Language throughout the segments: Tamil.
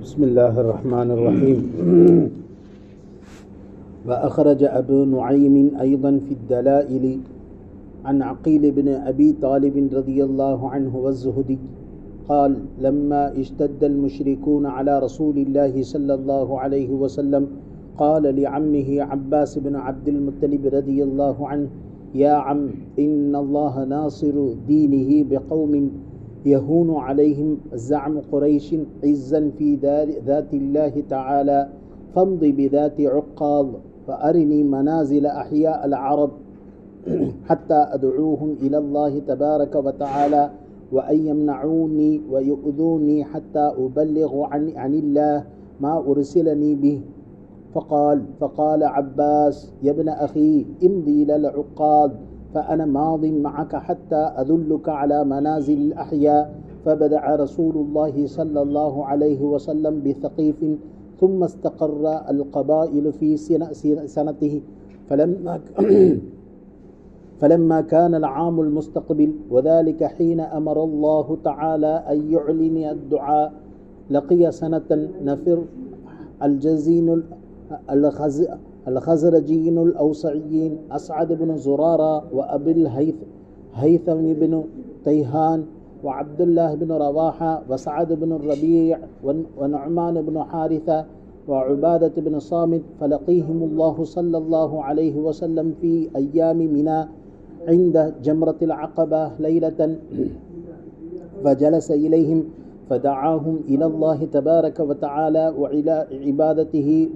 بسم الله الرحمن الرحيم. وأخرج أبو نعيم أيضا في الدلائل عن عقيل بن أبي طالب رضي الله عنه والزهدي قال: لما اشتد المشركون على رسول الله صلى الله عليه وسلم قال لعمه عباس بن عبد المطلب رضي الله عنه: يا عم، إن الله ناصر دينه بقوم يهون عليهم زعم قريش عزا في ذات الله تعالى، فامض بذات عقاض فأرني منازل أحياء العرب حتى أدعوهم إلى الله تبارك وتعالى وأن يمنعوني ويؤذوني حتى أبلغ عن الله ما أرسلني به. فقال عباس: يا ابن أخي، امضي إلى العقاد فأنا ماض معك حتى أدلك على منازل الأحياء. فبدأ رسول الله صلى الله عليه وسلم بثقيف، ثم استقر القبائل في سنته. فلما كان العام المستقبل، وذلك حين أمر الله تعالى أن يعلن الدعاء، لقي سنة نفر الجزين الخزرجيين الأوسعيين أسعد بن زرارة وأبي الهيثم بن تيهان وعبد الله بن رواحة وسعد بن الربيع ونعمان بن حارثة وعبادة بن صامت، فلقيهم الله صلى الله عليه وسلم في أيام منى عند جمرة العقبة ليلة، فجلس إليهم فدعاهم إلى الله تبارك وتعالى وإلى عبادته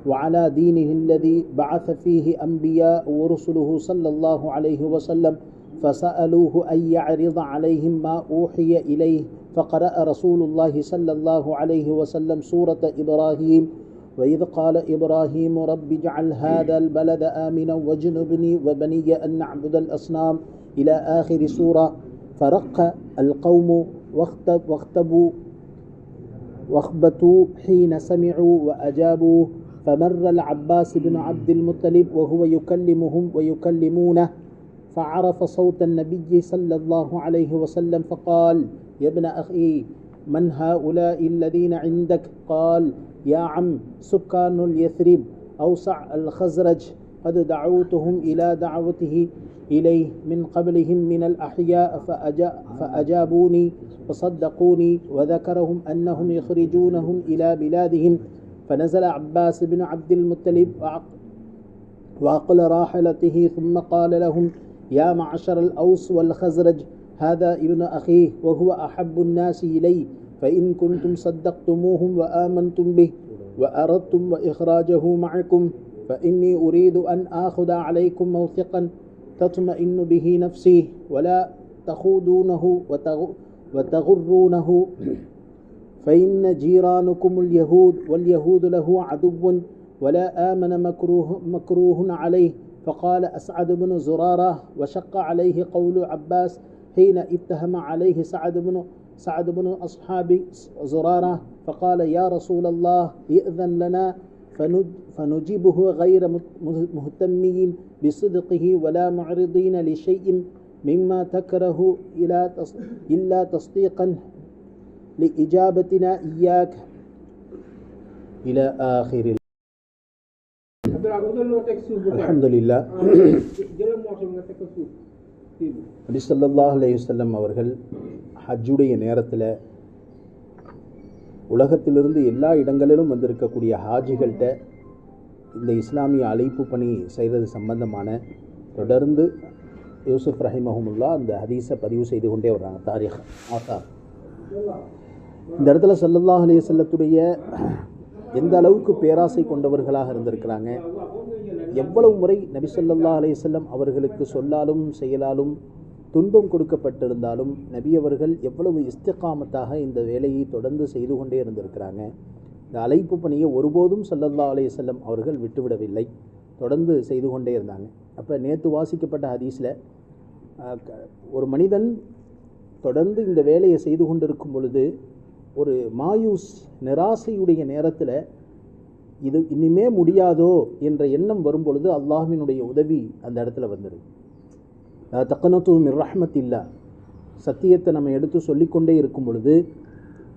وعلى دينه الذي بعث فيه أنبياء ورسله صلى الله عليه وسلم، فسألوه أن يعرض عليهم ما أوحي إليه، فقرأ رسول الله صلى الله عليه وسلم سورة إبراهيم: وإذ قال إبراهيم رب اجعل هذا البلد آمنا واجنبني وبني أن نعبد الأصنام إلى آخر سورة. فرق القوم واخبتوا حين سمعوا وأجابوا. فمر العباس بن عبد المطلب وهو يكلمهم ويكلمونه، فعرف صوت النبي صلى الله عليه وسلم فقال: يا ابن أخي، من هؤلاء الذين عندك؟ قال: يا عم، سكان اليثرب أوسع الخزرج، قد دعوتهم إلى دعوته إليه من قبلهم من الأحياء فأجابوني وصدقوني، وذكرهم أنهم يخرجونهم إلى بلادهم. فنزل عباس بن عبد المطلب وعقل راحلته، ثم قال لهم: يا معشر الأوس والخزرج، هذا ابن أخيه وهو أحب الناس إلي، فإن كنتم صدقتموهم وآمنتم به وأردتم إخراجه معكم، فإني أريد أن آخذ عليكم موثقا تطمئن به نفسي، ولا تخوضونه وتغرونه، فإن جيرانكم اليهود واليهود له عدو ولا آمن مكروه عليه. فقال أسعد بن زرارة: وشق عليه قول عباس حين اتهم عليه سعد بن أصحاب زرارة، فقال: يا رسول الله، إئذن لنا فنجيبه غير مهتمين بصدقه ولا معرضين لشيء مما تكره إلا تصديقا لإجابتنا إياك إلى آخر. அல்ஹம்துலில்லாஹ். நபி ஸல்லல்லாஹு அலைஹி வஸல்லம் அவர்கள் ஹஜ்ஜுடைய நேரத்தில் உலகத்திலிருந்து எல்லா இடங்களிலும் வந்திருக்கக்கூடிய ஹாஜிகள்கிட்ட இந்த இஸ்லாமிய அழைப்பு பணி செய்கிறது சம்பந்தமான தொடர்ந்து யூசுப் ரஹிமஹுமுல்லா அந்த ஹதீஸை பதிவு செய்து கொண்டே வர்றாங்க. தாரீக் ஆசார் இந்த இடத்துல ஸல்லல்லாஹு அலைஹி வஸல்லத்துடைய எந்த அளவுக்கு பேராசை கொண்டவர்களாக இருந்திருக்கிறாங்க, எவ்வளவு முறை நபி ஸல்லல்லாஹு அலைஹி வஸல்லம் அவர்களுக்கு சொல்லாலும் செயலாலும் துன்பம் கொடுக்கப்பட்டிருந்தாலும் நபி அவர்கள் எவ்வளவு இஸ்திகாமத்தாக இந்த வேலையை தொடர்ந்து செய்து கொண்டே இருந்திருக்கிறாங்க. இந்த அழைப்பு பணியை ஒருபோதும் ஸல்லல்லாஹு அலைஹி வஸல்லம் அவர்கள் விட்டுவிடவில்லை, தொடர்ந்து செய்து கொண்டே இருந்தாங்க. அப்போ நேற்று வாசிக்கப்பட்ட ஹதீஸில் ஒரு மனிதன் தொடர்ந்து இந்த வேலையை செய்து கொண்டிருக்கும் பொழுது ஒரு மாயூஸ் நிராசையுடைய நேரத்தில் இது இனிமே முடியாதோ என்ற எண்ணம் வரும் பொழுது அல்லாஹ்வினுடைய உதவி அந்த இடத்துல வந்துடுது. தக்னது மின் ரஹ்மத்தில்லா, சத்தியத்தை நம்ம எடுத்து சொல்லிக்கொண்டே இருக்கும் பொழுது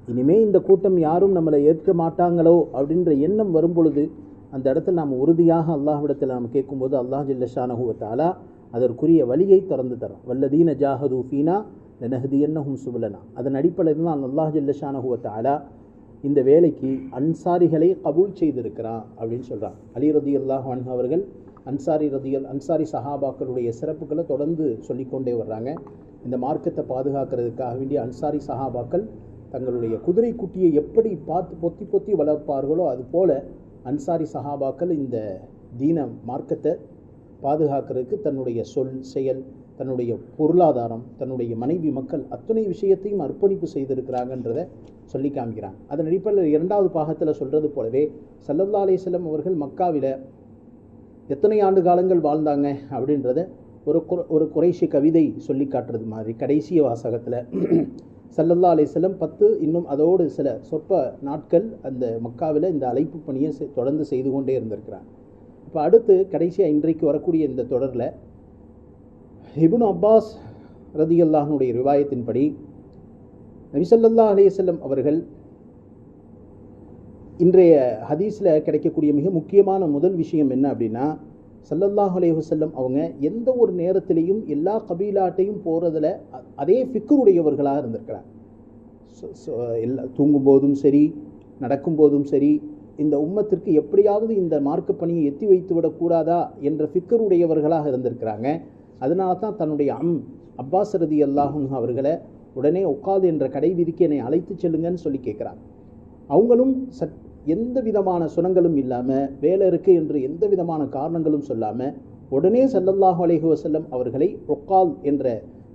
இனிமே இந்த கூட்டம் யாரும் நம்மளை ஏற்க மாட்டாங்களோ அப்படின்ற எண்ணம் வரும் பொழுது அந்த இடத்துல நாம் உறுதியாக அல்லாஹ்விடத்தில் நாம் கேட்கும்போது அல்லாஹ் ஜல்ல ஷானஹு வ தஆலா அதற்குரிய வழியை திறந்து தரோம். வல்லதீன ஜாஹது ஃபீனா லனஹ்தியன்னஹும் சுபலனா. அதன் அடிப்படையில் தான் அல்லாஹ் ஜல்ல ஷானஹு வ தஆலா இந்த வேலைக்கு அன்சாரிகளை கபூல் செய்திருக்கிறான் அப்படின்னு சொல்கிறான். அலி ரலியல்லாஹு அன்ஹு அவர்கள் அன்சாரி சஹாபாக்களுடைய சிறப்புகளை தொடர்ந்து சொல்லிக்கொண்டே வர்றாங்க. இந்த மார்க்கத்தை பாதுகாக்கிறதுக்காக வேண்டிய அன்சாரி சஹாபாக்கள் தங்களுடைய குதிரை குட்டியை எப்படி பார்த்து பொத்தி பொத்தி வளர்ப்பார்களோ அதுபோல அன்சாரி சஹாபாக்கள் இந்த தீன மார்க்கத்தை பாதுகாக்கிறதுக்கு தன்னுடைய சொல் செயல், தன்னுடைய பொருளாதாரம், தன்னுடைய மனைவி மக்கள் அத்தனை விஷயத்தையும் அர்ப்பணிப்பு செய்திருக்கிறாங்கன்றதை சொல்லி காமிக்கிறாங்க. அதன் அடிப்படையில் 2வது பாகத்தில் சொல்கிறது போலவே ஸல்லல்லாஹு அலைஹி வஸல்லம் அவர்கள் மக்காவில் எத்தனை ஆண்டு காலங்கள் வாழ்ந்தாங்க அப்படின்றத ஒரு குறைஷி கவிதை சொல்லி காட்டுறது மாதிரி கடைசி வாசகத்தில் ஸல்லல்லாஹு அலைஹி வஸல்லம் 10 இன்னும் அதோடு சில சொற்ப நாட்கள் அந்த மக்காவில் இந்த அழைப்பு பணியை தொடர்ந்து செய்து கொண்டே இருந்திருக்கிறாங்க. இப்போ அடுத்து கடைசியாக இன்றைக்கு வரக்கூடிய இந்த தொடரில் இப்னு அப்பாஸ் ரலியல்லாஹு அன்ஹுடைய ரிவாயத்தின்படி நபி ஸல்லல்லாஹு அலைஹி வஸல்லம் அவர்கள் இன்றைய ஹதீஸில் கிடைக்கக்கூடிய மிக முக்கியமான முதல் விஷயம் என்ன அப்படின்னா, ஸல்லல்லாஹு அலைஹி வஸல்லம் அவங்க எந்த ஒரு நேரத்திலையும் எல்லா கபீலாட்டையும் போகிறதுல அதே ஃபிக்ருடையவர்களாக இருந்திருக்கிறாங்க. தூங்கும்போதும் சரி, நடக்கும்போதும் சரி, இந்த உம்மத்திற்கு எப்படியாவது இந்த மார்க்க பணியை எத்தி வைத்து விடக்கூடாதா என்ற ஃபிக்ருடையவர்களாக இருந்திருக்கிறாங்க. அதனால தான் தன்னுடைய அப்பாஸ் ரலியல்லாஹு அன்ஹு அவர்களை உடனே உக்காது என்ற கடை விதிக்கு என்னை அழைத்து செல்லுங்கன்னு சொல்லி கேட்குறாங்க. அவங்களும் எந்த விதமான சுணங்களும் இல்லாமல், வேலை இருக்குது என்று எந்த விதமான காரணங்களும் சொல்லாமல் உடனே ஸல்லல்லாஹு அலைஹி வஸல்லம் அவர்களை உக்கால் என்ற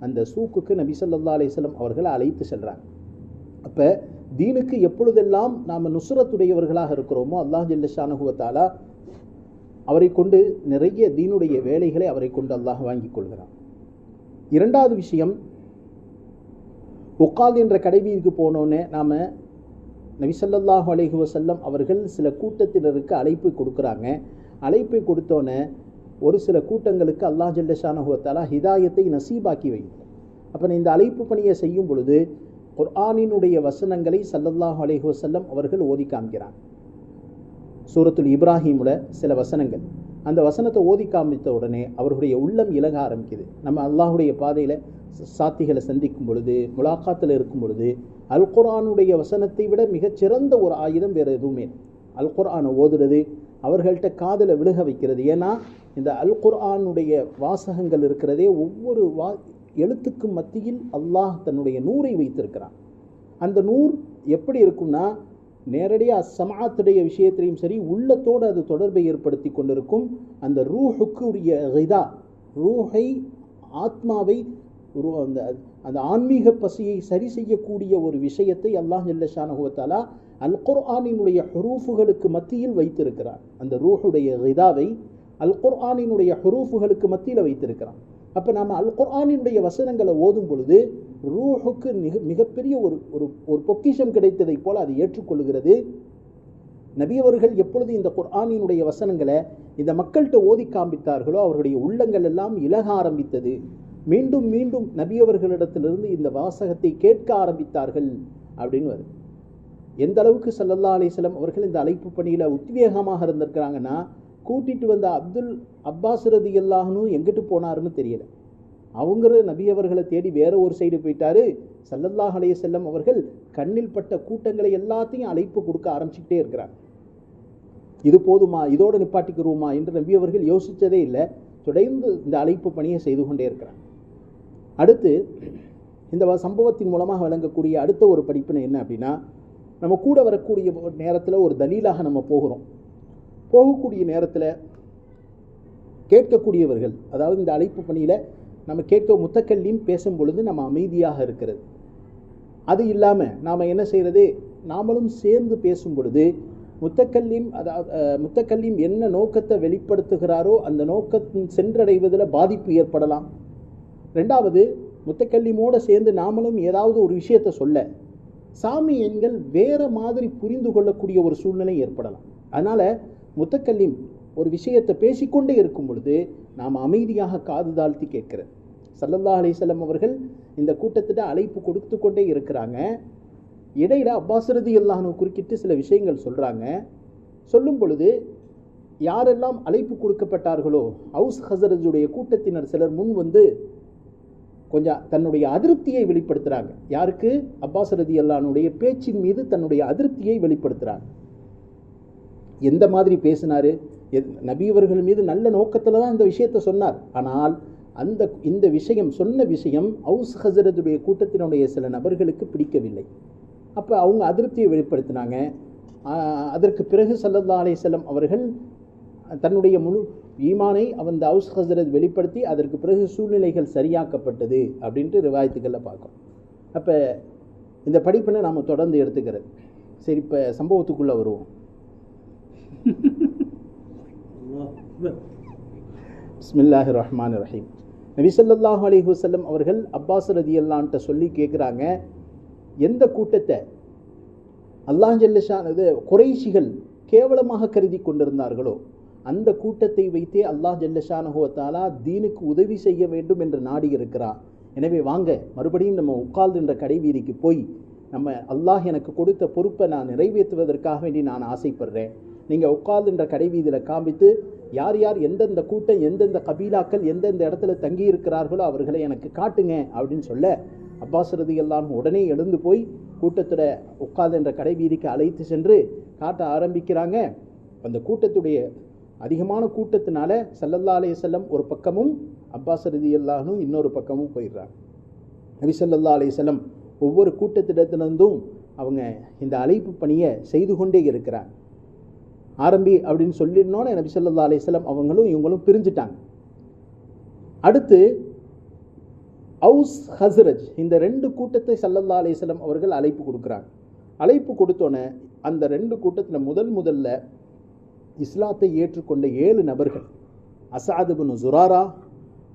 அந்த சூக்குக்கு நபி ஸல்லல்லாஹு அலைஹி வஸல்லம் அவர்களை அழைத்து செல்கிறாங்க. அப்போ தீனுக்கு எப்பொழுதெல்லாம் நாம் நுஸ்ரத்துடையவர்களாக இருக்கிறோமோ அல்லாஹ் ஜல்ல ஷானஹு வ தஆலா அவரை கொண்டு நிறைய தீனுடைய வேலைகளை அவரை கொண்டு அல்லாஹ் வாங்கி கொள்கிறான். 2வது விஷயம், உக்கால் என்ற கடைவீதிக்கு போனோன்னே நாம் நபி ஸல்லல்லாஹு அலைஹி வஸல்லம் அவர்கள் சில கூட்டத்தினருக்கு அழைப்பு கொடுக்குறாங்க. அழைப்பை கொடுத்தோன்னே ஒரு சில கூட்டங்களுக்கு அல்லாஹ் ஜல்ல ஷானஹு வ தஆலா ஹிதாயத்தை நசீபாக்கி வைக்கிறார். அப்போ இந்த அழைப்பு பணியை செய்யும் பொழுது குர்ஆனினுடைய வசனங்களை ஸல்லல்லாஹு அலைஹி வஸல்லம் அவர்கள் ஓதி காமிக்கிறாங்க. சூரத்துல் இப்ராஹீமில் சில வசனங்கள், அந்த வசனத்தை ஓதி காமித்த உடனே அவர்களுடைய உள்ளம் இலக ஆரம்பிக்குது. நம்ம அல்லாஹுடைய பாதையில் சாத்திகளை சந்திக்கும் பொழுது, முலாக்காத்தில் இருக்கும் பொழுது அல் குர்ஆனுடைய வசனத்தை விட மிகச்சிறந்த ஒரு ஆயுதம் வேறு எதுவுமே. அல் குர்ஆனை ஓதுறது, அவர்கள்ட்ட காதில் விழுக வைக்கிறது. ஏன்னா இந்த அல் குர்ஆனுடைய வாசகங்கள் இருக்கிறதே ஒவ்வொரு எழுத்துக்கும் மத்தியில் அல்லாஹ் தன்னுடைய நூரை வைத்திருக்கிறான். அந்த நூர் எப்படி இருக்கும்னா, நேரடியாக சமாத்துடைய விஷயத்திலையும் சரி உள்ளத்தோடு அது தொடர்பை ஏற்படுத்தி கொண்டிருக்கும். அந்த ரூஹுக்கு உரிய ரிதா, ரூஹை ஆத்மாவை அந்த ஆன்மீக பசியை சரி செய்யக்கூடிய ஒரு விஷயத்தை அல்லாஹ் ஜல்ல ஷானஹு வ தஆலா அல் குர்ஆனினுடைய ஹுரூஃபுகளுக்கு மத்தியில் வைத்திருக்கிறார். அந்த ரூஹுடைய ரிதாவை அல் குர்ஆனினுடைய ஹுரூஃபுகளுக்கு மத்தியில் வைத்திருக்கிறான். அப்போ நாம் அல் குர்ஆனினுடைய வசனங்களை ஓதும் பொழுது ரூஹுக்கு மிகப்பெரிய ஒரு பொக்கிஷம் கிடைத்ததை போல அதை ஏற்றுக்கொள்கிறது. நபி அவர்கள் எப்பொழுது இந்த குர்ஆனினுடைய வசனங்களை இந்த மக்கள்கிட்ட ஓதி காண்பித்தார்களோ அவர்களுடைய உள்ளங்கள் எல்லாம் இலக ஆரம்பித்தது. மீண்டும் மீண்டும் நபி அவர்களிடத்திலிருந்து இந்த வாசகத்தை கேட்க ஆரம்பித்தார்கள் அப்படின்னு வருது. எந்த அளவுக்கு ஸல்லல்லாஹு அலைஹி வஸல்லம் அவர்கள் இந்த அழைப்பு பணியில் உத்வேகமாக இருந்திருக்கிறாங்கன்னா, கூட்டிட்டு வந்த அப்பாஸ் ரலியல்லாஹு அன்ஹு எங்கிட்டு போனாருன்னு தெரியல. அவங்க நபி அவர்களை தேடி வேற ஒரு சைடு போயிட்டாரு. ஸல்லல்லாஹு அலைஹி வஸல்லம் அவர்கள் கண்ணில் பட்ட கூட்டங்களை எல்லாத்தையும் அழைப்பு கொடுக்க ஆரம்பிச்சுக்கிட்டே இருக்கிறாங்க. இது போதுமா, இதோடு நிப்பாட்டிக்கிறோமா என்று நபி அவர்கள் யோசித்ததே இல்லை. தொடர்ந்து இந்த அழைப்பு பணியை செய்து கொண்டே இருக்கிறாங்க. அடுத்து இந்த சம்பவத்தின் மூலமாக வழங்கக்கூடிய அடுத்த ஒரு படிப்பினை என்ன அப்படின்னா, நம்ம கூட வரக்கூடிய நேரத்தில் ஒரு தலீலாக நம்ம போகிறோம். போகக்கூடிய நேரத்தில் கேட்கக்கூடியவர்கள், அதாவது இந்த அழைப்பு பணியில் நம்ம கேட்க முத்தக்கல்லியும் பேசும் பொழுது நம்ம அமைதியாக இருக்கிறது. அது இல்லாமல் நாம் என்ன செய்கிறது, நாமளும் சேர்ந்து பேசும் பொழுது முத்தக்கல்லியும் என்ன நோக்கத்தை வெளிப்படுத்துகிறாரோ அந்த நோக்கத்தின் சென்றடைவதில் பாதிப்பு ஏற்படலாம். 2வது, முத்தக்கல்லிமோடு சேர்ந்து நாமளும் ஏதாவது ஒரு விஷயத்தை சொல்ல சாமியன்கள் வேற மாதிரி புரிந்து கொள்ளக்கூடிய ஒரு சூழ்நிலை ஏற்படலாம். அதனால் முத்தக்கல்லிம் ஒரு விஷயத்தை பேசிக்கொண்டே இருக்கும் பொழுது நாம் அமைதியாக காது தாழ்த்தி கேட்கிறது. ஸல்லல்லாஹு அலைஹி வஸல்லம் அவர்கள் இந்த கூட்டத்திட்ட அழைப்பு கொடுத்து கொண்டே இருக்கிறாங்க. இடையில அப்பாஸ் ரலியல்லாஹு அன்ஹு குறுக்கிட்டு சில விஷயங்கள் சொல்றாங்க. சொல்லும் பொழுது யாரெல்லாம் அழைப்பு கொடுக்கப்பட்டார்களோ அவுஸ் ஹஸரஜுடைய கூட்டத்தினர் சிலர் முன் வந்து கொஞ்சம் தன்னுடைய அதிருப்தியை வெளிப்படுத்துறாங்க. யாருக்கு? அப்பாஸ் ரலியல்லாஹு அன்ஹுடைய பேச்சின் மீது தன்னுடைய அதிருப்தியை வெளிப்படுத்துறாங்க. எந்த மாதிரி பேசினாரு? நபி அவர்கள் மீது நல்ல நோக்கத்தில் தான் இந்த விஷயத்தை சொன்னார். ஆனால் இந்த விஷயம் சொன்ன விஷயம் அவுஸ் ஹஸரஜுடைய கூட்டத்தினுடைய சில நபர்களுக்கு பிடிக்கவில்லை. அப்போ அவங்க அதிருப்தியை வெளிப்படுத்தினாங்க. அதற்கு பிறகு ஸல்லல்லாஹு அலைஹி வஸல்லம் அவர்கள் தன்னுடைய முழு ஈமானை அந்த அவுஸ் ஹஸரஜ் வெளிப்படுத்தி அதற்கு பிறகு சூழ்நிலைகள் சரியாக்கப்பட்டது அப்படின்ட்டு ரிவாயத்துக்களில் பார்க்கணும். அப்போ இந்த படிப்பினை நாம் தொடர்ந்து எடுத்துக்கிறது. சரி, இப்போ சம்பவத்துக்குள்ளே வருவோம். பிஸ்மில்லாஹிர் ரஹ்மானிர் ரஹீம். நபி ஸல்லல்லாஹு அலைஹி வஸல்லம் அவர்கள் அப்பாஸ் ரலியல்லாஹு அன்ஹு சொல்லி கேட்குறாங்க, எந்த கூட்டத்தை அல்லாஹ் ஜல்ல ஷானது குறைஷிகள் கேவலமாக கருதி கொண்டிருந்தார்களோ அந்த கூட்டத்தை வைத்தே அல்லாஹ் ஜல்ல ஷானஹு வ தஆலா தீனுக்கு உதவி செய்ய வேண்டும் என்று நாடி இருக்கிறார். எனவே வாங்க மறுபடியும் நம்ம உட்கார்ந்துன்ற கடைவீதிக்கு போய் நம்ம அல்லாஹ் எனக்கு கொடுத்த பொறுப்பை நான் நிறைவேற்றுவதற்காக வேண்டி நான் ஆசைப்படுறேன். நீங்கள் உட்கார்ந்துன்ற கடைவீதியில் காமித்து யார் யார் எந்தெந்த கூட்டம் எந்தெந்த கபீலாக்கள் எந்தெந்த இடத்துல தங்கி இருக்கிறார்களோ அவர்களை எனக்கு காட்டுங்க அப்படின்னு சொல்ல அப்பாஸ் ரலியல்லாஹு அன்ஹு உடனே எழுந்து போய் கூட்டத்தோட உட்கார்ந்துன்ற கடைவீதிக்கு அழைத்து சென்று காட்ட ஆரம்பிக்கிறாங்க. அந்த கூட்டத்துடைய அதிகமான கூட்டத்தினால ஸல்லல்லாஹு அலைஹி வஸல்லம் ஒரு பக்கமும் அப்பாஸ் ரலியல்லாஹு அன்ஹு இன்னொரு பக்கமும் போயிடுறாங்க. நபி ஸல்லல்லாஹு அலைஹி வஸல்லம் ஒவ்வொரு கூட்டத்திடத்திலிருந்தும் அவங்க இந்த அழைப்பு பணியை செய்து கொண்டே இருக்கிறாங்க. ஆரம்பி அப்படின்னு சொல்லிடனோன்னு நபி ஸல்லல்லாஹு அலைஹி வஸல்லம் அவங்களும் இவங்களும் பிரிஞ்சுட்டாங்க. அடுத்து அவுஸ் ஹஸ்ரஜ் இந்த ரெண்டு கூட்டத்தை ஸல்லல்லாஹு அலைஹி வஸல்லம் அவர்கள் அழைப்பு கொடுக்குறாங்க. அழைப்பு கொடுத்தோன்னே அந்த ரெண்டு கூட்டத்தில் முதல்ல இஸ்லாத்தை ஏற்றுக்கொண்ட 7 நபர்கள் அஸாத் இப்னு ஸுராரா,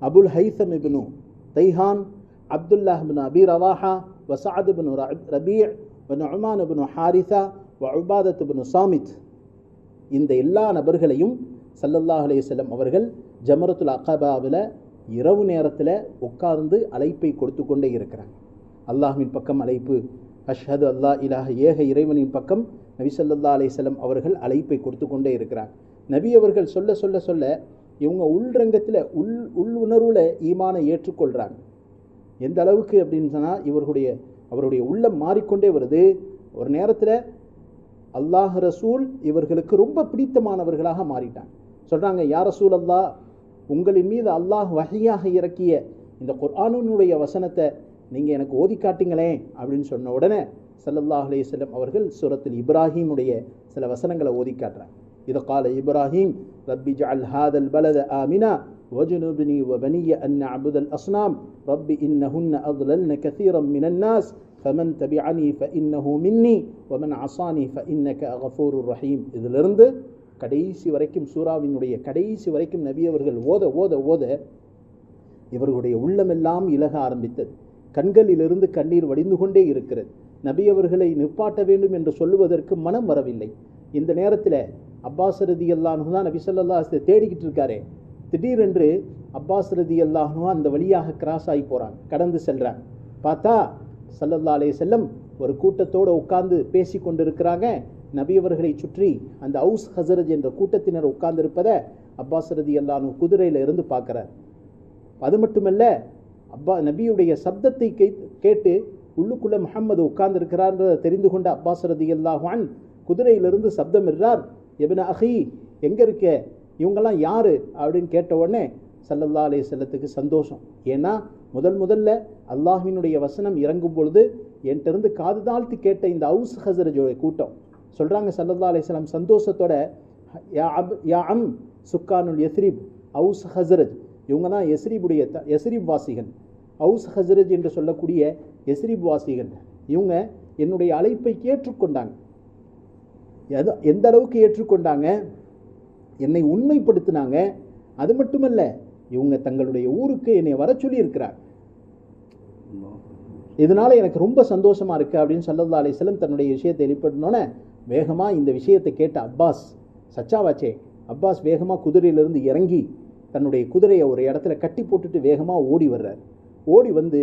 அபுல் ஹைஸம் இப்னு தைஹான், அப்துல்லாஹ் இப்னு அபி ரவாஹா, வஸஅத் இப்னு ரபீ' வ நுஅமான் இப்னு ஹாரிஸா வ உபாதத் இப்னு சாமித், இந்த எல்லா நபர்களையும் ஸல்லல்லாஹு அலைஹி வஸல்லம் அவர்கள் ஜமரத்துல் அகபாவில் இரவு நேரத்தில் உட்கார்ந்து அழைப்பை கொடுத்து கொண்டே இருக்கிறாங்க. அல்லாஹ்வின் பக்கம் அழைப்பு, அஷ்ஹது அல்லா இலாஹ ஏக இறைவனின் பக்கம் நபி ஸல்லல்லாஹு அலைஹி வஸல்லம் அவர்கள் அழைப்பை கொடுத்து கொண்டே இருக்கிறாங்க. நபி அவர்கள் சொல்ல சொல்ல சொல்ல இவங்க உள்ரங்கத்தில் உணர்வில் ஈமானை ஏற்றுக்கொள்கிறாங்க. எந்த அளவுக்கு அப்படின்னு சொன்னால் அவருடைய உள்ளம் மாறிக்கொண்டே வருது. ஒரு நேரத்தில் அல்லாஹ் ரசூல் இவர்களுக்கு ரொம்ப பிடித்தமானவர்களாக மாறிட்டாங்க. சொல்கிறாங்க, யா ரசூல் அல்லாஹ், உங்களின் மீது அல்லாஹ் வஹியாக இறக்கிய இந்த குர்ஆனுடைய வசனத்தை நீங்கள் எனக்கு ஓதி காட்டுங்களேன் அப்படின்னு சொன்ன உடனே ஸல்லல்லாஹு அலைஹி வஸல்லம் அவர்கள் சூரத்துல் இப்ராஹீமுடைய சில வசனங்களை ஓதி காட்டுறாங்க. இது கால இப்ராஹீம் ரப்பி ஜஅல் ஹாதல் பலத ஆமினா வஜ்னுப்னி வபனிய அன் நஅபுதல் அஸ்னாம் ரப்பி இன்னஹுன்ன அضللن كثيرا من الناس فمن تبعني فإنه مني ومن عصاني فإنك غفور رحيم. இதிலிருந்து கடைசி வரைக்கும் சூராவினுடைய கடைசி வரைக்கும் நபி அவர்கள் ஓத ஓத ஓத இவர்களுடைய உள்ளமெல்லாம் இலக ஆரம்பித்தது. கண்களிலிருந்து கண்ணீர் வடிந்து கொண்டே இருக்கிறது. நபி அவர்களை நிப்பாட்ட வேண்டும் என்று சொல்லுவதற்கு மனம் வரவில்லை. இந்த நேரத்தில் அப்பாஸ் ரலியல்லாஹு அன்ஹு தான் நபி ஸல்லல்லாஹு அலைஹி வஸல்லம் தேடிக்கிட்டு இருக்காரு. திடீரென்று அப்பாஸ் ரலியல்லாஹு அன்ஹு அந்த வழியாக கிராஸ் ஆகி போகிறாங்க, கடந்து செல்கிறாங்க. பார்த்தா ஸல்லல்லாஹு அலைஹி வஸல்லம் ஒரு கூட்டத்தோடு உட்கார்ந்து பேசி கொண்டிருக்கிறாங்க. நபி அவர்களை சுற்றி அந்த அவுஸ் ஹஸரஜ் என்ற கூட்டத்தினர் உட்கார்ந்திருப்பதை அப்பாஸ் ரலியல்லாஹு அன்ஹு குதிரையில் இருந்து பார்க்குறார். அது மட்டுமல்ல, நபியுடைய சப்தத்தை கேட்டு உள்ளுக்குள்ளே முஹம்மது உட்கார்ந்திருக்கிறார்ன்றதை தெரிந்து கொண்ட அப்பாஸ் ரலியல்லாஹு அன்ஹு குதிரையிலிருந்து சப்தம் இடுறார், இப்னு அஹி, எங்கே இருக்க, இவங்கெல்லாம் யார் அப்படின்னு கேட்ட உடனே ஸல்லல்லாஹு அலைஹி வஸல்லத்துக்கு சந்தோஷம். ஏன்னா முதல்ல அல்லாஹ்வினுடைய வசனம் இறங்கும் பொழுது என்கிட்ட காது தாழ்த்தி கேட்ட இந்த அவுஸ் ஹஸரஜோட கூட்டம் சொல்கிறாங்க. ஸல்லல்லாஹு அலைஹி வஸல்லம் சந்தோஷத்தோட, யா அம் சுக்கானுல் யஸ்ரிப், அவுஸ் ஹஸரஜ், இவங்க தான் யஸ்ரிப் வாசிகள். அவுஸ் ஹஸரஜ் என்று சொல்லக்கூடிய யஸ்ரிப் வாசிகள். இவங்க என்னுடைய அழைப்பை ஏற்றுக்கொண்டாங்க. எந்த அளவுக்கு ஏற்றுக்கொண்டாங்க, என்னை உண்மைப்படுத்தினாங்க. அது மட்டுமல்ல, இவங்க தங்களுடைய ஊருக்கு என்னை வர சொல்லி இருக்கிறார். இதனால எனக்கு ரொம்ப சந்தோஷமா இருக்கு அப்படின்னு ஸல்லல்லாஹு அலைஹி வஸல்லம் தன்னுடைய விஷயத்தை வெளிப்படுத்தினோன்னே வேகமாக இந்த விஷயத்தை கேட்ட அப்பாஸ், சச்சாவாச்சே, அப்பாஸ் வேகமாக குதிரையிலிருந்து இறங்கி தன்னுடைய குதிரையை ஒரு இடத்துல கட்டி போட்டுட்டு வேகமாக ஓடி வர்றார். ஓடி வந்து,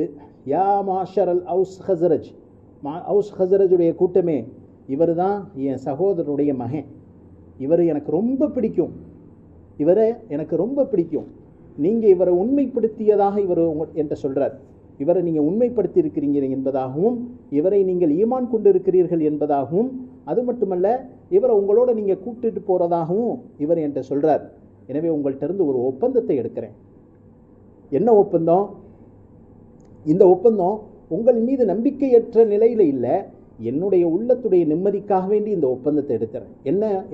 யா மாஷர் அல் அவுஸ் ஹஸரஜ், அவுஸ் ஹஸரஜுடைய கூட்டமே, இவர் தான் என் சகோதரருடைய மகன், இவர் எனக்கு ரொம்ப பிடிக்கும், இவரை எனக்கு ரொம்ப பிடிக்கும், நீங்கள் இவரை உண்மைப்படுத்தியதாக இவர் என்கிட்ட சொல்கிறார், இவரை நீங்கள் உண்மைப்படுத்தி இருக்கிறீங்க என்பதாகவும், இவரை நீங்கள் ஈமான் கொண்டு இருக்கிறீர்கள் என்பதாகவும், அது மட்டுமல்ல இவரை உங்களோட நீங்கள் கூப்பிட்டு போகிறதாகவும் இவர் என்கிட்ட சொல்கிறார். எனவே உங்கள்கிட்ட இருந்து ஒரு ஒப்பந்தத்தை எடுக்கிறேன். என்ன ஒப்பந்தம்? இந்த ஒப்பந்தம் உங்கள் மீது நம்பிக்கையற்ற நிலையில் இல்லை, என்னுடைய உள்ளத்துடைய நிம்மதிக்காக வேண்டி இந்த ஒப்பந்தத்தை எடுக்கிறேன்.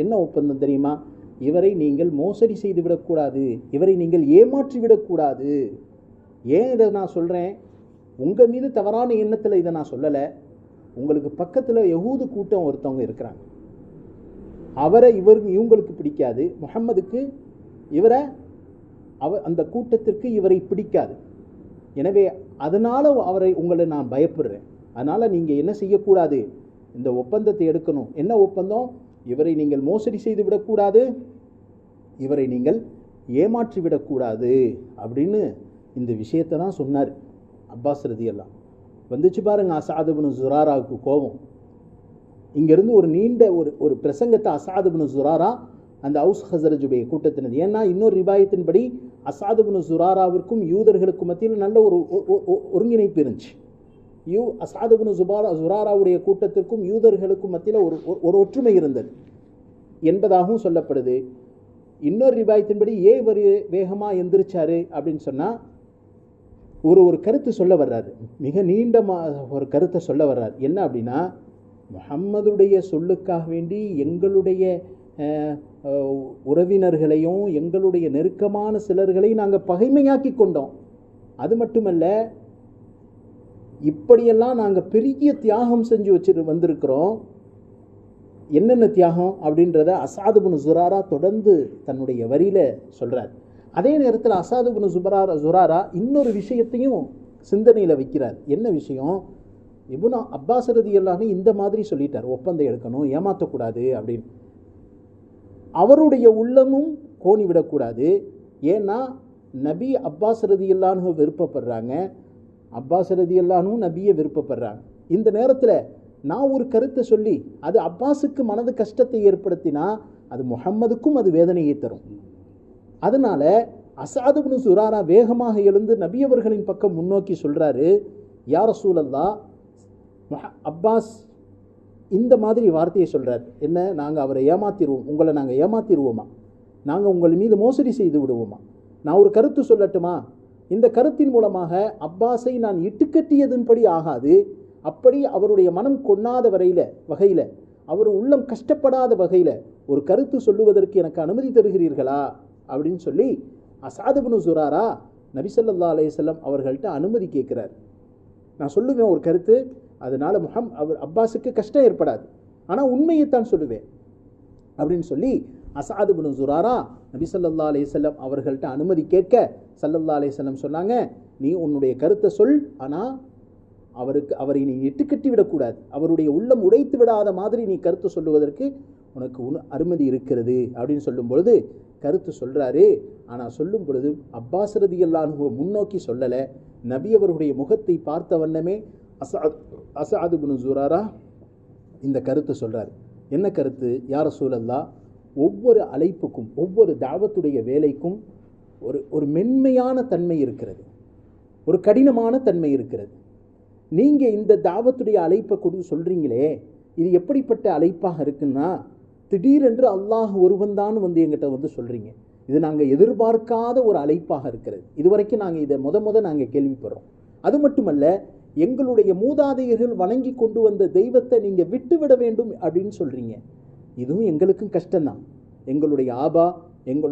என்ன ஒப்பந்தம் தெரியுமா? இவரை நீங்கள் மோசடி செய்து விடக்கூடாது, இவரை நீங்கள் ஏமாற்றி விடக்கூடாது. ஏன் இதை நான் சொல்கிறேன்? உங்கள் மீது தவறான எண்ணத்தில் இதை நான் சொல்லலை. உங்களுக்கு பக்கத்தில் யஹூது கூட்டம் ஒருத்தவங்க இருக்கிறாங்க, அவரை இவங்களுக்கு பிடிக்காது, முஹம்மதுக்கு அந்த கூட்டத்திற்கு இவரை பிடிக்காது. எனவே அதனால் உங்களை நான் பயப்படுறேன். அதனால் நீங்கள் என்ன செய்யக்கூடாது? இந்த ஒப்பந்தத்தை எடுக்கணும். என்ன ஒப்பந்தம்? இவரை நீங்கள் மோசடி செய்து விடக்கூடாது, இவரை நீங்கள் ஏமாற்றி விடக்கூடாது அப்படின்னு இந்த விஷயத்தை தான் சொன்னார் அப்பாஸ் ரலியல்லாஹு. வந்துச்சு பாருங்க அஸாத் இப்னு ஸுராராவுக்கு கோபம். இங்கேருந்து ஒரு நீண்ட ஒரு பிரசங்கத்தை அஸாத் இப்னு ஸுராரா அந்த அவுஸ் ஹஸரஜுடைய கூட்டத்தினது. ஏன்னா இன்னொரு ரிவாயத்தின்படி அஸாத் இப்னு ஸுராராவிற்கும் யூதர்களுக்கும் மத்தியில் நல்ல ஒரு ஒருங்கிணைப்பு இருந்துச்சு. அஸாத் இப்னு ஸுராராவுடைய கூட்டத்திற்கும் யூதர்களுக்கும் மத்தியில் ஒரு ஒற்றுமை இருந்தது என்பதாகவும் சொல்லப்படுது. இன்னொரு ரிவாயத்தின்படி இவர் வேகமாக எந்திரிச்சாரு அப்படின்னு சொன்னால் ஒரு கருத்து சொல்ல வர்றாரு, மிக நீண்ட ஒரு கருத்தை சொல்ல வர்றார். என்ன அப்படின்னா, முஹம்மதுடைய சொல்லுக்காக வேண்டி எங்களுடைய உறவினர்களையும் எங்களுடைய நெருக்கமான சிலர்களையும் நாங்கள் பகைமையாக்கி கொண்டோம். அது மட்டுமல்ல, இப்படியெல்லாம் நாங்கள் பெரிய தியாகம் செஞ்சு வந்திருக்கிறோம். என்னென்ன தியாகம் அப்படின்றத அஸாத் இப்னு ஸுராரா தொடர்ந்து தன்னுடைய வரியில சொல்றார். அதே நேரத்தில் அஸாத் இப்னு ஸுராரா இன்னொரு விஷயத்தையும் சிந்தனையில் வைக்கிறார். என்ன விஷயம்? இப்னு அப்பாஸ் ரலியல்லாஹு இந்த மாதிரி சொல்லிட்டார், ஒப்பந்தம் எடுக்கணும், ஏமாற்றக்கூடாது அப்படின்னு. அவருடைய உள்ளமும் கோணிவிடக்கூடாது. ஏன்னா நபி அப்பாஸ் ரலியல்லாஹு விருப்பப்படுறாங்க, அப்பாஸ் ரலியல்லாஹு நபியை விருப்பப்படுறாங்க. இந்த நேரத்தில் நான் ஒரு கருத்தை சொல்லி அது அப்பாஸுக்கு மனது கஷ்டத்தை ஏற்படுத்தினா அது முஹம்மதுக்கும் அது வேதனையை தரும். அதனால அஸாத் இப்னு ஸுராரா வேகமாக எழுந்து நபி அவர்களின் பக்கம் முன்னோக்கி சொல்றாரு, யா ரசூலல்லாஹ், அப்பாஸ் இந்த மாதிரி வார்த்தையை சொல்றார். என்ன, நாங்கள் அவரை ஏமாத்திடுவோம், உங்களை நாங்கள் ஏமாத்திடுவோமா, நாங்கள் உங்கள் மீது மோசடி செய்து விடுவோமா? நான் ஒரு கருத்து சொல்லட்டுமா? இந்த கருத்தின் மூலமாக அப்பாஸை நான் இட்டுக்கட்டியதன்படி ஆகாது, அப்படி அவருடைய மனம் கொண்ணாத வகையில் அவர் உள்ளம் கஷ்டப்படாத வகையில் ஒரு கருத்து சொல்லுவதற்கு எனக்கு அனுமதி தருகிறீர்களா அப்படின்னு சொல்லி அஸாத் இப்னு ஸுராரா நபி ஸல்லல்லாஹு அலைஹி வஸல்லம் அவர்கள்ட்ட அனுமதி கேட்குறார். நான் சொல்லுவேன் ஒரு கருத்து, அதனால் அவர் அப்பாஸுக்கு கஷ்டம் ஏற்படாது, ஆனால் உண்மையைத்தான் சொல்லுவேன் அப்படின்னு சொல்லி அஸாத் இப்னு ஸுராரா நபி ஸல்லல்லாஹு அலைஹி வஸல்லம் அவர்கள்ட்ட அனுமதி கேட்க ஸல்லல்லாஹு அலைஹி வஸல்லம் சொன்னாங்க, நீ உன்னுடைய கருத்தை சொல், ஆனால் அவரை நீ இட்டுக்கட்டி விடக்கூடாது, அவருடைய உள்ளம் உடைத்து விடாத மாதிரி நீ கருத்து சொல்லுவதற்கு உனக்கு அனுமதி இருக்கிறது அப்படின்னு சொல்லும் பொழுது கருத்து சொல்கிறாரு. ஆனால் சொல்லும் பொழுது அப்பாஸ் ரலியல்லாஹு முன்னோக்கி சொல்லலை, நபி அவருடைய முகத்தை பார்த்த வண்ணமே அஸாத் இப்னு ஸுராரா இந்த கருத்து சொல்கிறார். என்ன கருத்து? யா ரசூலல்லாஹ், ஒவ்வொரு அழைப்புக்கும் ஒவ்வொரு தாவத்துடைய வேலைக்கும் ஒரு மென்மையான தன்மை இருக்கிறது, ஒரு கடினமான தன்மை இருக்கிறது. நீங்கள் இந்த தாவத்துடைய அழைப்பை சொல்கிறீங்களே, இது எப்படிப்பட்ட அழைப்பாக இருக்குன்னா, திடீரென்று அல்லாஹ் ஒருவன்தான் எங்கிட்ட சொல்கிறீங்க, இது நாங்கள் எதிர்பார்க்காத ஒரு அழைப்பாக இருக்கிறது. இதுவரைக்கும் நாங்கள் இதை நாங்கள் கேள்விப்படுறோம். அது மட்டுமல்ல, எங்களுடைய மூதாதையர்கள் வணங்கி கொண்டு வந்த தெய்வத்தை நீங்கள் விட்டுவிட வேண்டும் அப்படின்னு சொல்கிறீங்க. இதுவும் எங்களுக்கும் கஷ்டம்தான். எங்களுடைய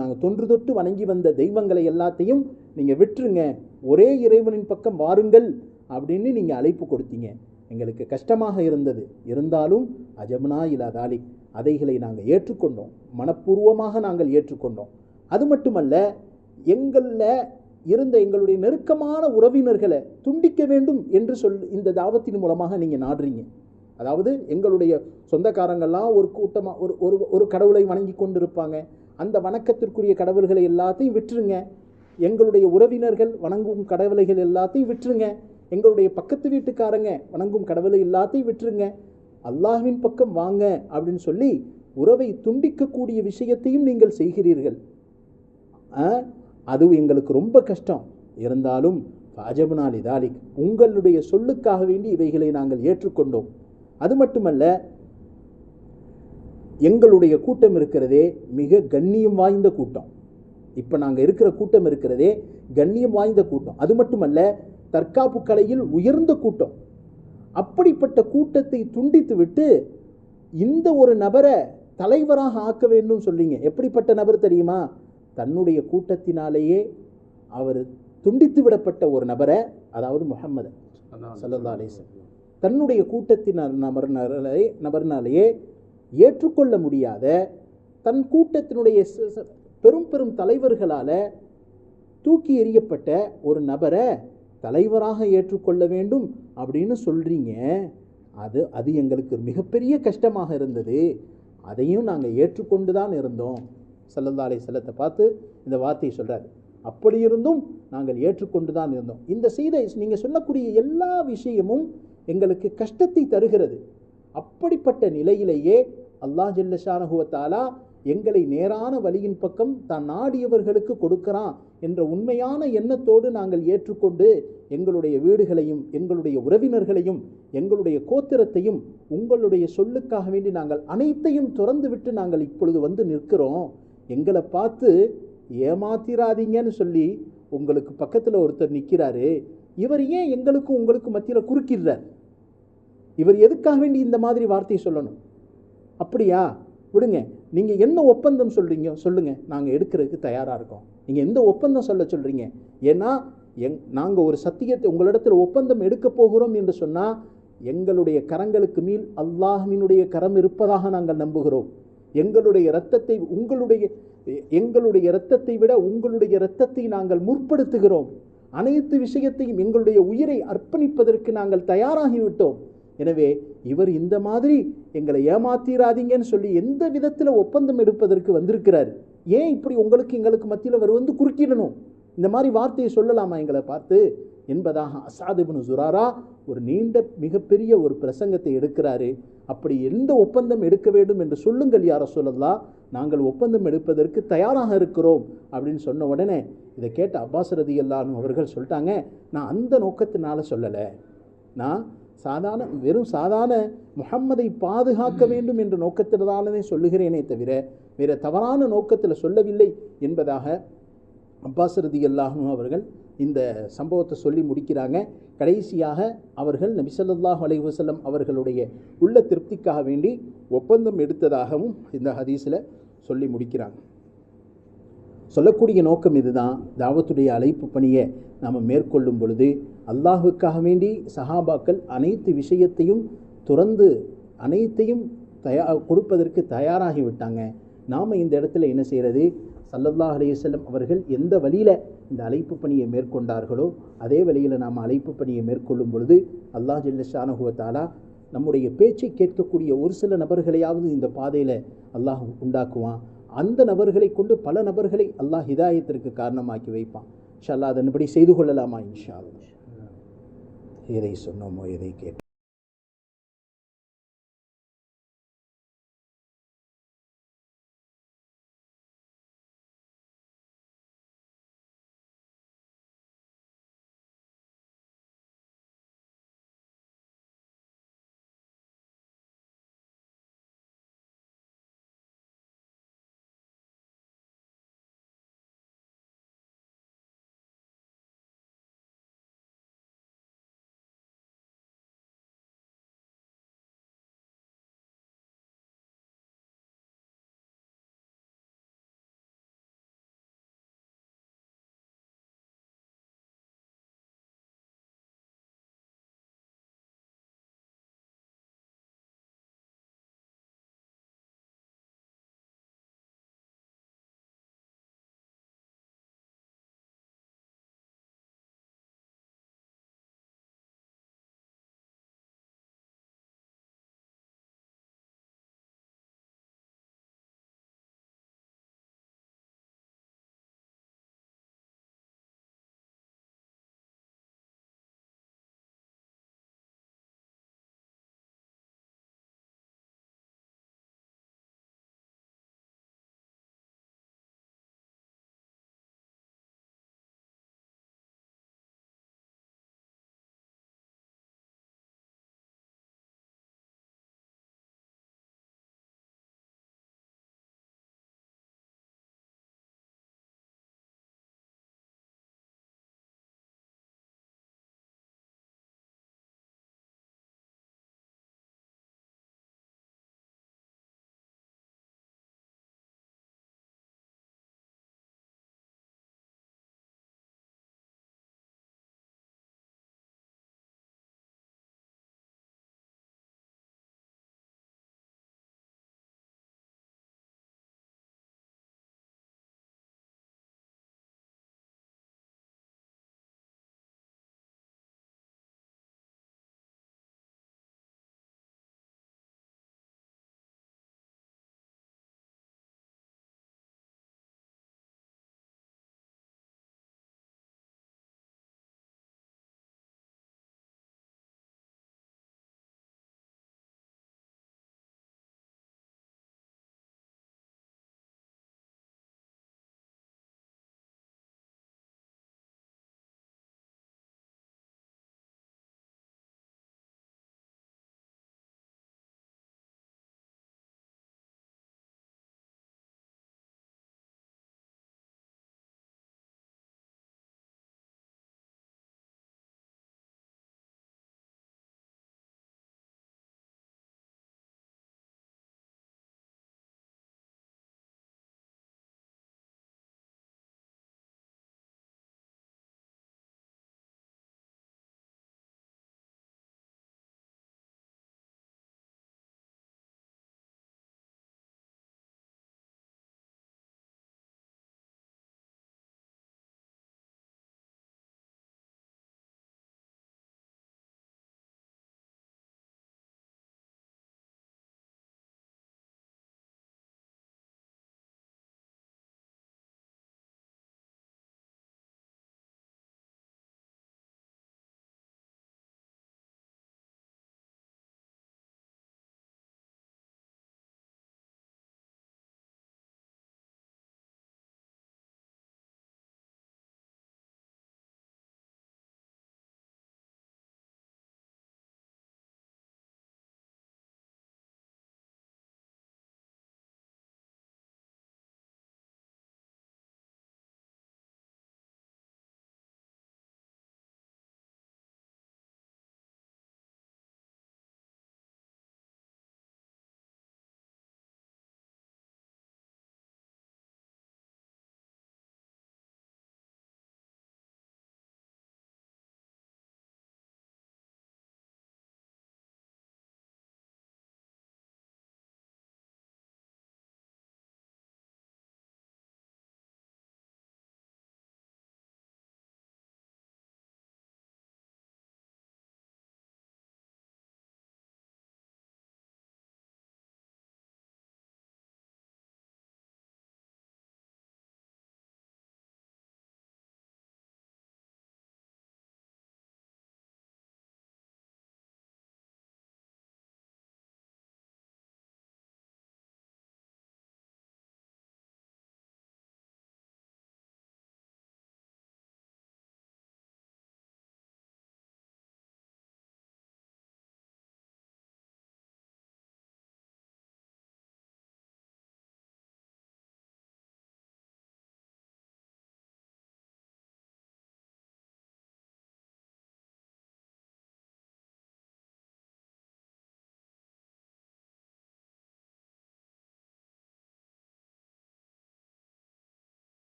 நாங்கள் தொன்று தொட்டு வணங்கி வந்த தெய்வங்களை எல்லாத்தையும் நீங்கள் விட்டுருங்க, ஒரே இறைவனின் பக்கம் வாருங்கள் அப்படின்னு நீங்கள் அழைப்பு கொடுத்தீங்க. எங்களுக்கு கஷ்டமாக இருந்தது, இருந்தாலும் அஜம்னா இலா தாலிக், அதைகளை நாங்கள் ஏற்றுக்கொண்டோம், மனப்பூர்வமாக நாங்கள் ஏற்றுக்கொண்டோம். அது மட்டுமல்ல, எங்களில் இருந்த எங்களுடைய நெருக்கமான உறவினர்களை துண்டிக்க வேண்டும் என்று இந்த தாவத்தின் மூலமாக நீங்கள் நாடுறீங்க. அதாவது எங்களுடைய சொந்தக்காரங்கள்லாம் ஒரு கூட்டமாக ஒரு கடவுளை வணங்கி கொண்டிருப்பாங்க, அந்த வணக்கத்திற்குரிய கடவுள்களை எல்லாத்தையும் விட்டுருங்க, எங்களுடைய உறவினர்கள் வணங்கும் கடவுளைகள் எல்லாத்தையும் விட்டுருங்க, எங்களுடைய பக்கத்து வீட்டுக்காரங்க வணங்கும் கடவுளை எல்லாத்தையும் விட்டுருங்க, அல்லாஹ்வின் பக்கம் வாங்க அப்படின்னு சொல்லி உறவை துண்டிக்கக்கூடிய விஷயத்தையும் நீங்கள் செய்கிறீர்கள். அது எங்களுக்கு ரொம்ப கஷ்டம். இருந்தாலும் ஃபாஜபுனா லிதாலிக், உங்களுடைய சொல்லுக்காக வேண்டி இவைகளை நாங்கள் ஏற்றுக்கொண்டோம். அது மட்டுமல்ல, எங்களுடைய கூட்டம் இருக்கிறதே மிக கண்ணியம் வாய்ந்த கூட்டம். இப்போ நாங்கள் இருக்கிற கூட்டம் இருக்கிறதே கண்ணியம் வாய்ந்த கூட்டம். அது மட்டுமல்ல, தற்காப்பு கலையில் உயர்ந்த கூட்டம். அப்படிப்பட்ட கூட்டத்தை துண்டித்து விட்டு இந்த ஒரு நபரை தலைவராக ஆக்க வேண்டும் சொல்றீங்க. எப்படிப்பட்ட நபர் தெரியுமா? தன்னுடைய கூட்டத்தினாலேயே அவர் துண்டித்து விடப்பட்ட ஒரு நபரை, அதாவது முஹம்மது ஸல்லல்லாஹு அலைஹி வஸல்லம், தன்னுடைய கூட்டத்தின் நபர்னாலேயே ஏற்றுக்கொள்ள முடியாத தன் கூட்டத்தினுடைய பெரும் பெரும் தலைவர்களால் தூக்கி எறியப்பட்ட ஒரு நபரை தலைவராக ஏற்றுக்கொள்ள வேண்டும் அப்படின்னு சொல்றீங்க. அது எங்களுக்கு மிகப்பெரிய கஷ்டமாக இருந்தது. அதையும் நாங்கள் ஏற்றுக்கொண்டு தான் இருந்தோம். ஸல்லல்லாஹு அலைஹி வஸல்லத்தை பார்த்து இந்த வார்த்தையை சொல்றாரு. அப்படி இருந்தும் நாங்கள் ஏற்றுக்கொண்டு தான் இருந்தோம். இந்த செய்தி நீங்கள் சொல்லக்கூடிய எல்லா விஷயமும் எங்களுக்கு கஷ்டத்தை தருகிறது. அப்படிப்பட்ட நிலையிலேயே அல்லாஹ் ஜல்ல ஷானஹு வ தஆலா எங்களை நேரான வழியின் பக்கம் தான் நாடியவர்களுக்கு கொடுக்கிறான் என்ற உண்மையான எண்ணத்தோடு நாங்கள் ஏற்றுக்கொண்டு எங்களுடைய வீடுகளையும் எங்களுடைய உறவினர்களையும் எங்களுடைய கோத்திரத்தையும் உங்களுடைய சொல்லுக்காக வேண்டி நாங்கள் அனைத்தையும் துறந்து விட்டு நாங்கள் இப்பொழுது வந்து நிற்கிறோம். எங்களை பார்த்து ஏமாத்திராதீங்கன்னு சொல்லி உங்களுக்கு பக்கத்தில் ஒருத்தர் நிற்கிறாரு. இவர் ஏன் எங்களுக்கும் உங்களுக்கு மத்தியில் குறுக்கிடுறார்? இவர் எதுக்காக வேண்டி இந்த மாதிரி வார்த்தையை சொல்லணும்? அப்படியா, விடுங்க. நீங்கள் என்ன ஒப்பந்தம் சொல்கிறீங்க சொல்லுங்க, நாங்கள் எடுக்கிறதுக்கு தயாராக இருக்கோம். நீங்கள் எந்த ஒப்பந்தம் சொல்ல சொல்கிறீங்க? ஏன்னா நாங்கள் ஒரு சத்தியத்தை உங்களிடத்தில் ஒப்பந்தம் எடுக்க போகிறோம் என்று சொன்னால் எங்களுடைய கரங்களுக்கு மேல் அல்லாஹ்வினுடைய கரம் இருப்பதாக நாங்கள் நம்புகிறோம். எங்களுடைய இரத்தத்தை விட உங்களுடைய இரத்தத்தை நாங்கள் முற்படுத்துகிறோம். அனைத்து விஷயத்தையும் எங்களுடைய உயிரை அர்ப்பணிப்பதற்கு நாங்கள் தயாராகிவிட்டோம். எனவே இவர் இந்த மாதிரி எங்களை ஏமாத்திராதீங்கன்னு சொல்லி எந்த விதத்தில் ஒப்பந்தம் எடுப்பதற்கு வந்திருக்கிறார்? ஏன் இப்படி உங்களுக்கு எங்களுக்கு மத்தியில் அவர் வந்து குறுக்கிடணும்? இந்த மாதிரி வார்த்தையை சொல்லலாமா எங்களை பார்த்து என்பதாக அஸாத் இப்னு ஸுராரா ஒரு நீண்ட மிகப்பெரிய ஒரு பிரசங்கத்தை எடுக்கிறாரு. அப்படி எந்த ஒப்பந்தம் எடுக்க வேண்டும் என்று சொல்லுங்கள் யா ரசூலல்லாஹ், நாங்கள் ஒப்பந்தம் எடுப்பதற்கு தயாராக இருக்கிறோம் அப்படின்னு சொன்ன உடனே இதை கேட்ட அப்பாஸ் ரலியல்லாஹு அன்ஹு அவர்கள் சொல்லிட்டாங்க, நான் அந்த நோக்கத்தினால சொல்லலை, நான் வெறும் சாதாரண முஹம்மதை பாதுகாக்க வேண்டும் என்ற நோக்கத்தினாலே சொல்லுகிறேனே தவிர வேற தவறான நோக்கத்தில் சொல்லவில்லை என்பதாக அப்பாஸ் ரலியல்லாஹு அன்ஹு அவர்கள் இந்த சம்பவத்தை சொல்லி முடிக்கிறாங்க. கடைசியாக அவர்கள் நபி ஸல்லல்லாஹு அலைஹி வஸல்லம் அவர்களுடைய உள்ள திருப்திக்காக வேண்டி ஒப்பந்தம் எடுத்ததாகவும் இந்த ஹதீஸில் சொல்லி முடிக்கிறாங்க. சொல்லக்கூடிய நோக்கம் இதுதான். தாவத்துடைய அழைப்பு பணியை நாம் மேற்கொள்ளும் பொழுது அல்லாஹுக்காக வேண்டி சஹாபாக்கள் அனைத்து விஷயத்தையும் துறந்து அனைத்தையும் கொடுப்பதற்கு தயாராகி விட்டாங்க. நாம் இந்த இடத்துல என்ன செய்கிறது? ஸல்லல்லாஹு அலைஹி வஸல்லம் அவர்கள் எந்த வழியில் இந்த அழைப்பு பணியை மேற்கொண்டார்களோ அதே வழியில் நாம் அழைப்பு பணியை மேற்கொள்ளும் பொழுது அல்லாஹ் ஜல்ல ஷானஹு வ தஆலா நம்முடைய பேச்சை கேட்கக்கூடிய ஒரு சில நபர்களையாவது இந்த பாதையில் அல்லாஹ் உண்டாக்குவான். அந்த நபர்களை கொண்டு பல நபர்களை அல்லாஹ் ஹிதாயத்திற்கு காரணமாக்கி வைப்பான். இன்ஷா அல்லாஹ் அதன்படி செய்து கொள்ளலாமா? இன்ஷா அல்லாஹ். எதை சொன்னோமோ எதை கேட்டோம்